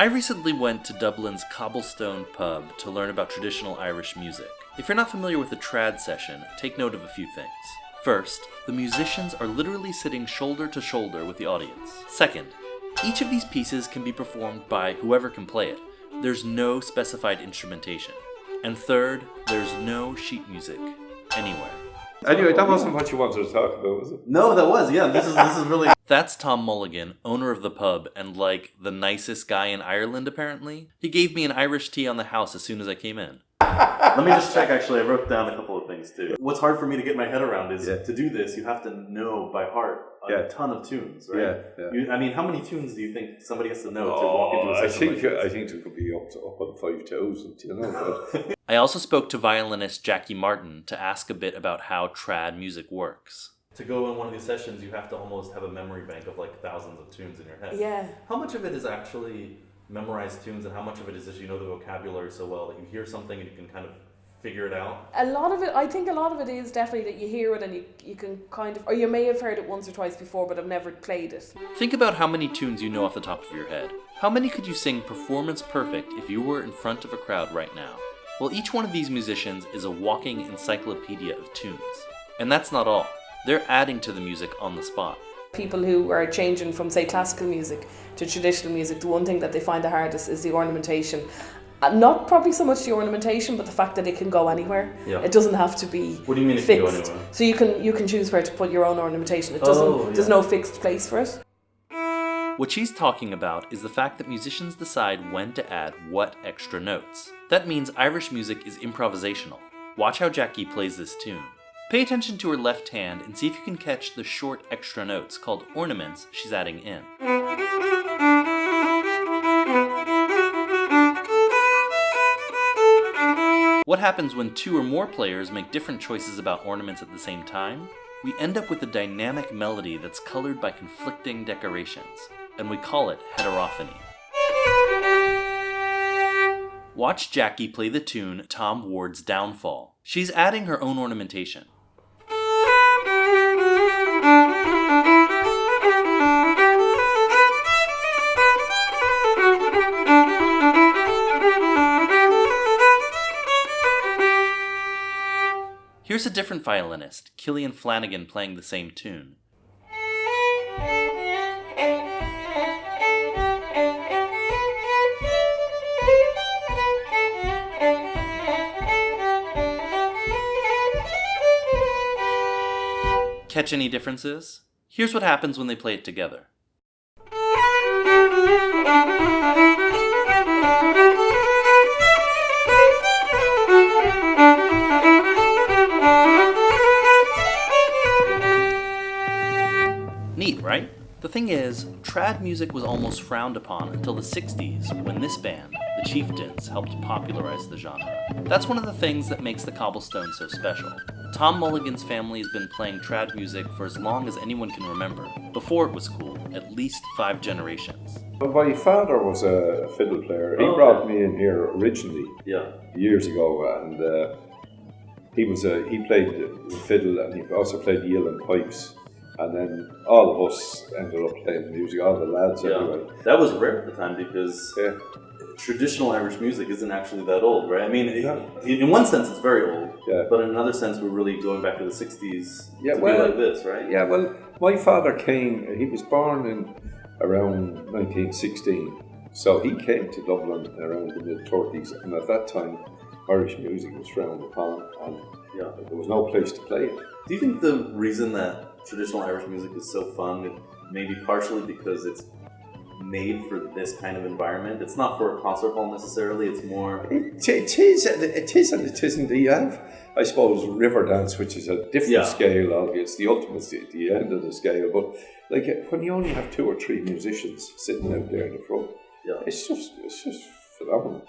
I recently went to Dublin's Cobblestone Pub to learn about traditional Irish music. If you're not familiar with a trad session, take note of a few things. First, the musicians are literally sitting shoulder to shoulder with the audience. Second, each of these pieces can be performed by whoever can play it. There's no specified instrumentation. And third, there's no sheet music anywhere. Anyway, that wasn't what you wanted to talk about, was it? No, that was, yeah. This is really... That's Tom Mulligan, owner of the pub, and the nicest guy in Ireland, apparently. He gave me an Irish tea on the house as soon as I came in. Let me just check, actually. I wrote down a couple of things, too. What's hard for me to get my head around is to do this, you have to know by heart a ton of tunes, right? Yeah. How many tunes do you think somebody has to know to walk into a session like this? I think it could be up on 5,000, you know. But. I also spoke to violinist Jackie Martin to ask a bit about how trad music works. To go in one of these sessions, you have to almost have a memory bank of thousands of tunes in your head. Yeah. How much of it is actually memorized tunes, and how much of it is just you know the vocabulary so well that you hear something and you can kind of figure it out? I think a lot of it is definitely that you hear it and you can kind of, or you may have heard it once or twice before but have never played it. Think about how many tunes you know off the top of your head. How many could you sing performance perfect if you were in front of a crowd right now? Well, each one of these musicians is a walking encyclopedia of tunes. And that's not all. They're adding to the music on the spot. People who are changing from, say, classical music to traditional music, the one thing that they find the hardest is the ornamentation. Not probably so much the ornamentation, but the fact that it can go anywhere. Yeah. It doesn't have to be fixed. What do you mean it can go anywhere? So you can choose where to put your own ornamentation. It doesn't. There's no fixed place for it. What she's talking about is the fact that musicians decide when to add what extra notes. That means Irish music is improvisational. Watch how Jackie plays this tune. Pay attention to her left hand and see if you can catch the short extra notes called ornaments she's adding in. What happens when two or more players make different choices about ornaments at the same time? We end up with a dynamic melody that's colored by conflicting decorations, and we call it heterophony. Watch Jackie play the tune Tom Ward's Downfall. She's adding her own ornamentation. Here's a different violinist, Killian Flanagan, playing the same tune. Catch any differences? Here's what happens when they play it together. Neat, right? The thing is, trad music was almost frowned upon until the 60s when this band, the Chieftains, helped popularize the genre. That's one of the things that makes the Cobblestone so special. Tom Mulligan's family has been playing trad music for as long as anyone can remember, before it was cool, at least 5 generations. Well, my father was a fiddle player. He brought me in here originally years ago, and he played the fiddle, and he also played the uilleann pipes. And then all of us ended up playing music, all the lads anyway. That was rare at the time because traditional Irish music isn't actually that old, right? I mean, in one sense it's very old, but in another sense we're really going back to the 60s to be like this, right? Yeah, well, my father he was born in around 1916, so he came to Dublin around the mid-30s, and at that time Irish music was frowned upon, and there was no place to play it. Do you think the reason that traditional Irish music is so fun, maybe partially because it's made for this kind of environment? It's not for a concert hall necessarily, it's more... It is and it isn't. You have, I suppose, Riverdance, which is a different scale, it's the ultimate, the end of the scale, but when you only have 2 or 3 musicians sitting out there in the front, it's just phenomenal.